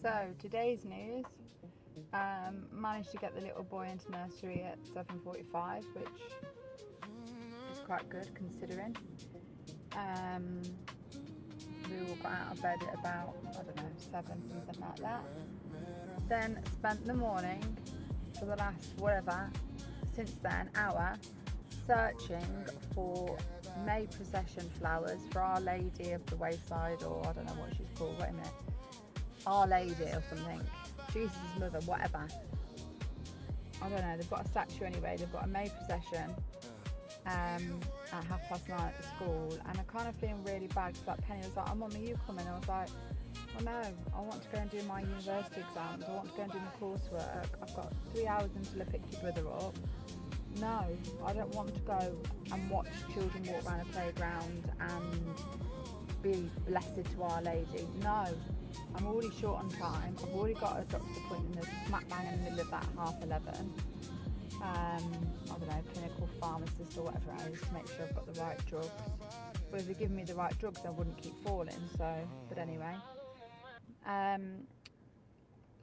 So today's news, managed to get the little boy into nursery at 7:45, which is quite good considering. Um, we all got out of bed at about, I don't know, 7, something like that. Then spent the morning for the last whatever, since then, hour, searching for May procession flowers for Our Lady of the Wayside, or I don't know what she's called, wait a minute, Our Lady or something, Jesus' mother, whatever. I don't know, they've got a statue anyway, they've got a May procession at 9:30 at the school, and I kind of feeling really bad because like Penny was like, "Oh, Mum, are you coming?" I was like, "Oh no, I want to go and do my university exams, I want to go and do my coursework, I've got 3 hours until I pick your brother up. No, I don't want to go and watch children walk around a playground and be blessed to Our Lady. No, I'm already short on time. I've already got a doctor's appointment that's smack bang in the middle of that at 11:30. I don't know, clinical pharmacist or whatever it is to make sure I've got the right drugs. But if they're giving me the right drugs, I wouldn't keep falling. So, but anyway, um,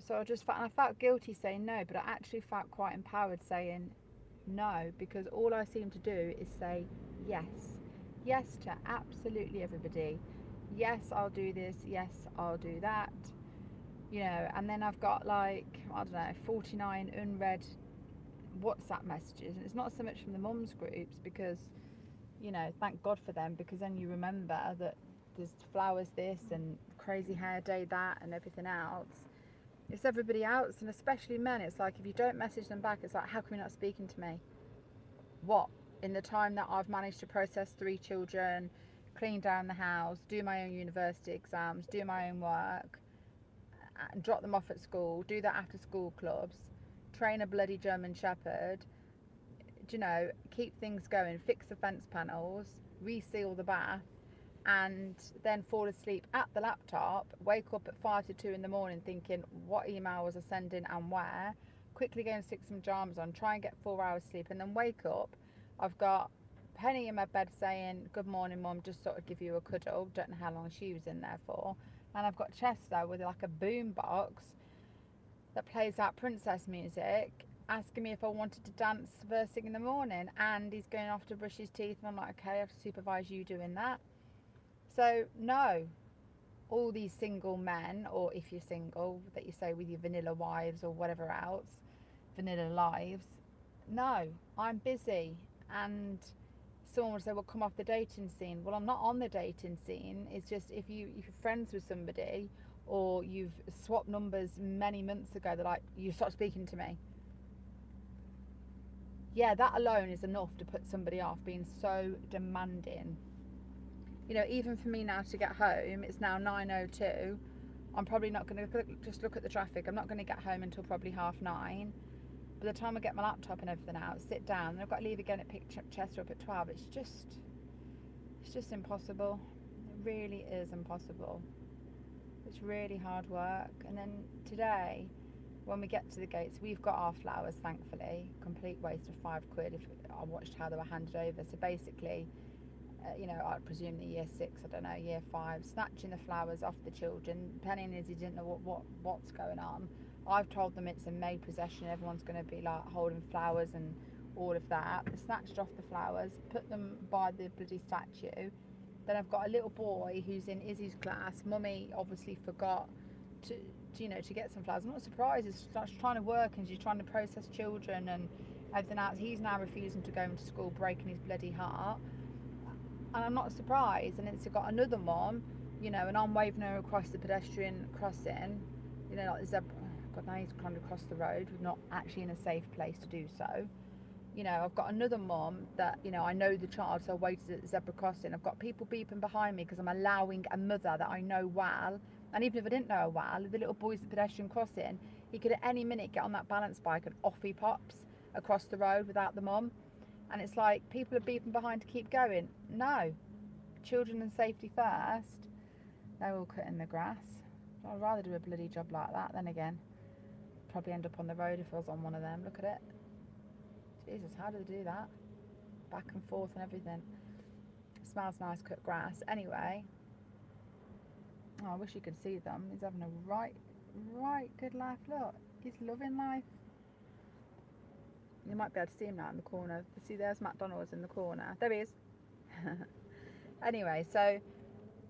so I felt guilty saying no, but I actually felt quite empowered saying no, because all I seem to do is say yes, yes to absolutely everybody. Yes, I'll do this. Yes, I'll do that. And then I've got like, I don't know, 49 unread WhatsApp messages, and it's not so much from the mums groups because, thank God for them, because then you remember that there's flowers this and crazy hair day that and everything else. It's everybody else, and especially men. It's like if you don't message them back, it's like, how come you're not speaking to me? What? In the time that I've managed to process 3 children, clean down the house, do my own university exams, do my own work, and drop them off at school, do that after school clubs, train a bloody German Shepherd, keep things going, fix the fence panels, reseal the bath, and then fall asleep at the laptop, wake up at 5 to 2 in the morning thinking, what email was I sending and where? Quickly go and stick some pajamas on, try and get 4 hours sleep, and then wake up. I've got Penny in my bed saying, good morning, Mum, just sort of give you a cuddle. Don't know how long she was in there for. And I've got Chester with like a boom box that plays that princess music, asking me if I wanted to dance first thing in the morning, and he's going off to brush his teeth, and I'm like, okay, I have to supervise you doing that. So no, all these single men, or if you're single, that you say with your vanilla wives or whatever else, vanilla lives, no, I'm busy. And someone would say, well, come off the dating scene. Well, I'm not on the dating scene. It's just if you're friends with somebody, or you've swapped numbers many months ago, they're like, you stop speaking to me. Yeah, that alone is enough to put somebody off, being so demanding. Even for me now to get home, it's now 9:02. I'm probably not going to just look at the traffic. I'm not going to get home until probably 9:30. By the time I get my laptop and everything out, sit down, and I've got to leave again at pick Chester up at 12. It's just impossible. It really is impossible. It's really hard work. And then today, when we get to the gates, we've got our flowers, thankfully. Complete waste of £5. If I watched how they were handed over. So basically, I presume the year 6, I don't know, year 5, snatching the flowers off the children. Penny and Izzy didn't know what's going on. I've told them it's a May procession, everyone's going to be like holding flowers and all of that. They snatched off the flowers, put them by the bloody statue. Then I've got a little boy who's in Izzy's class. Mummy obviously forgot to get some flowers. I'm not surprised. She's trying to work and she's trying to process children and everything else. He's now refusing to go into school, breaking his bloody heart. And I'm not surprised. And it's got another mom, and I'm waving her across the pedestrian crossing, like the zebra. God, now he's climbed across the road, we're not actually in a safe place to do so. I've got another mom that, I know the child, so I waited at the zebra crossing. I've got people beeping behind me because I'm allowing a mother that I know well, and even if I didn't know her well, the little boy's at the pedestrian crossing, he could at any minute get on that balance bike and off he pops across the road without the mum. And it's like, people are beeping behind to keep going. No, children and safety first. They're all cutting the grass. I'd rather do a bloody job like that. Then again, probably end up on the road if I was on one of them. Look at it. Jesus, how do they do that? Back and forth and everything. It smells nice, cut grass. Anyway, I wish you could see them. He's having a right right good life. Look, he's loving life. You might be able to see him now in the corner. See, there's McDonald's in the corner. There he is. Anyway, so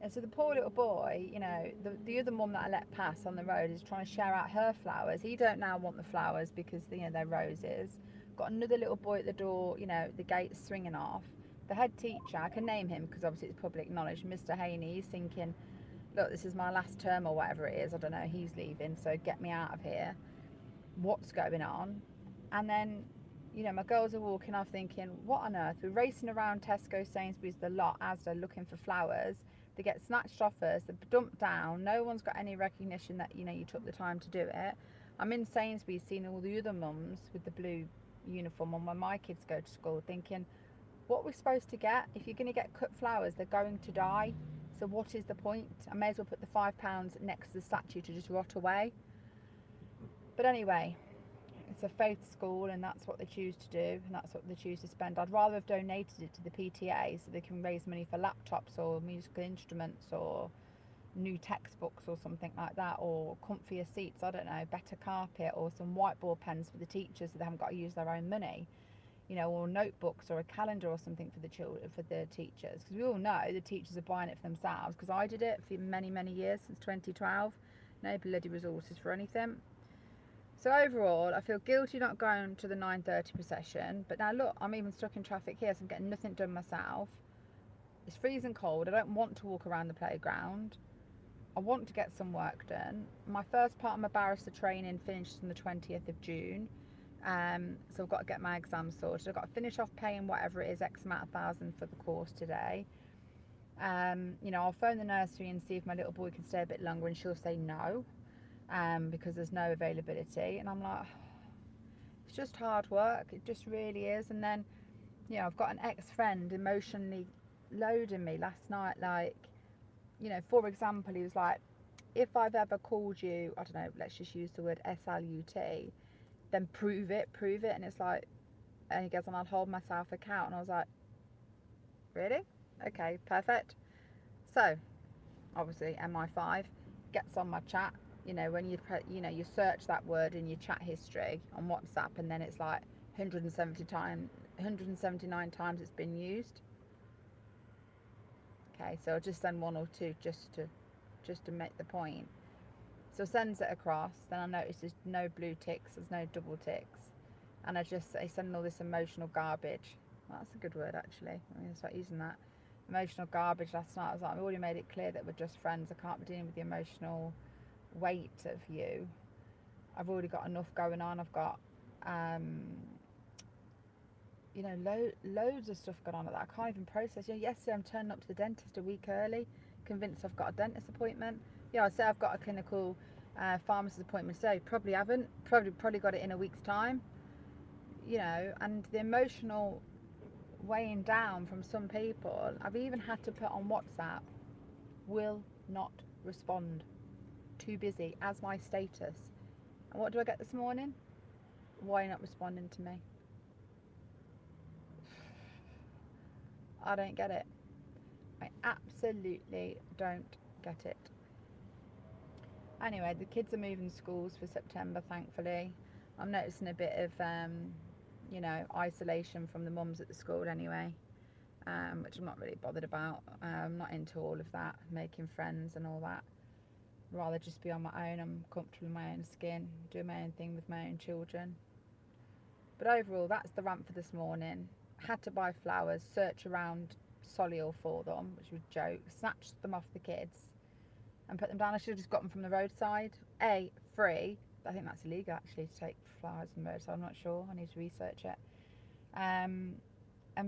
the poor little boy, you know, the other mum that I let pass on the road is trying to share out her flowers. He don't now want the flowers because, you know, they're roses. Got another little boy at the door, you know, the gate's swinging off. The head teacher, I can name him because obviously it's public knowledge, Mr. Haney, he's thinking, look, this is my last term or whatever it is. I don't know, he's leaving, so get me out of here. What's going on? And then, you know, my girls are walking off thinking, what on earth? We're racing around Tesco, Sainsbury's, the lot, as they're looking for flowers. They get snatched off us, they're dumped down. No one's got any recognition that, you know, you took the time to do it. I'm in Sainsbury's seeing all the other mums with the blue uniform on when my kids go to school thinking, what we're supposed to get? If you're going to get cut flowers, they're going to die. So what is the point? I may as well put the £5 next to the statue to just rot away. But anyway, it's a faith school and that's what they choose to do and that's what they choose to spend. I'd rather have donated it to the PTA so they can raise money for laptops or musical instruments or new textbooks or something like that, or comfier seats, I don't know, better carpet or some whiteboard pens for the teachers so they haven't got to use their own money, you know, or notebooks or a calendar or something for the children, for the teachers, because we all know the teachers are buying it for themselves, because I did it for many years, since 2012. No bloody resources for anything. So overall, I feel guilty not going to the 9:30 procession. But now look, I'm even stuck in traffic here, so I'm getting nothing done myself. It's freezing cold. I don't want to walk around the playground. I want to get some work done. My first part of my barrister training finished on the 20th of June. So I've got to get my exams sorted. I've got to finish off paying whatever it is, X amount of thousand for the course today. You know, I'll phone the nursery and see if my little boy can stay a bit longer, and she'll say no. Because there's no availability, and I'm like, it's just hard work, it just really is. And then, you know, I've got an ex-friend emotionally loading me last night, like, you know, for example, he was like, if I've ever called you, I don't know, let's just use the word SLUT, then prove it. And it's like, and he goes, and I'll hold myself account. And I was like, really? Okay, perfect. So obviously MI5 gets on my chat. You know, when you search that word in your chat history on WhatsApp, and then it's like 179 times it's been used. Okay, so I'll just send one or two just to make the point. So sends it across, then I notice there's no blue ticks, there's no double ticks, and I send all this emotional garbage. Well, that's a good word actually. I'm going to start using that. Emotional garbage last night. I was like, I've already made it clear that we're just friends. I can't be dealing with the emotional weight of you. I've already got enough going on. I've got you know, loads of stuff going on like that. I can't even process. You know, yesterday I'm turning up to the dentist a week early, convinced I've got a dentist appointment. Yeah, I say I've got a clinical pharmacist appointment today. Probably haven't. Probably got it in a week's time. You know, and the emotional weighing down from some people. I've even had to put on WhatsApp, will not respond, too busy, as my status. And what do I get this morning? Why are you not responding to me? I don't get it. I absolutely don't get it. Anyway, the kids are moving schools for September, thankfully. I'm noticing a bit of, you know, isolation from the mums at the school anyway, which I'm not really bothered about. I'm not into all of that, making friends and all that. I'd rather just be on my own. I'm comfortable in my own skin, doing my own thing with my own children. But overall, that's the rant for this morning. Had to buy flowers, search around Solihull for them, which was a joke. Snatched them off the kids and put them down. I should have just got them from the roadside. A, free. I think that's illegal actually to take flowers from the roadside. I'm not sure. I need to research it. And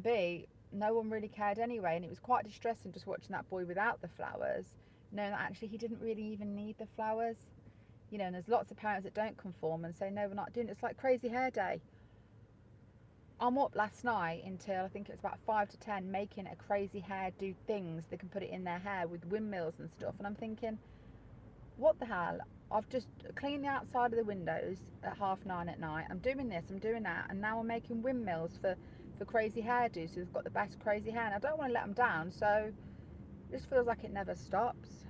B, no one really cared anyway. And it was quite distressing just watching that boy without the flowers, knowing that actually he didn't really even need the flowers. You know, and there's lots of parents that don't conform and say, no, we're not doing it. It's like crazy hair day. I'm up last night until I think it was about 5 to 10 making a crazy hairdo things they can put it in their hair with windmills and stuff, and I'm thinking, what the hell? I've just cleaned the outside of the windows at 9:30 at night. I'm doing this, I'm doing that, and now I'm making windmills for crazy hairdos who've got the best crazy hair, and I don't want to let them down, so it just feels like it never stops.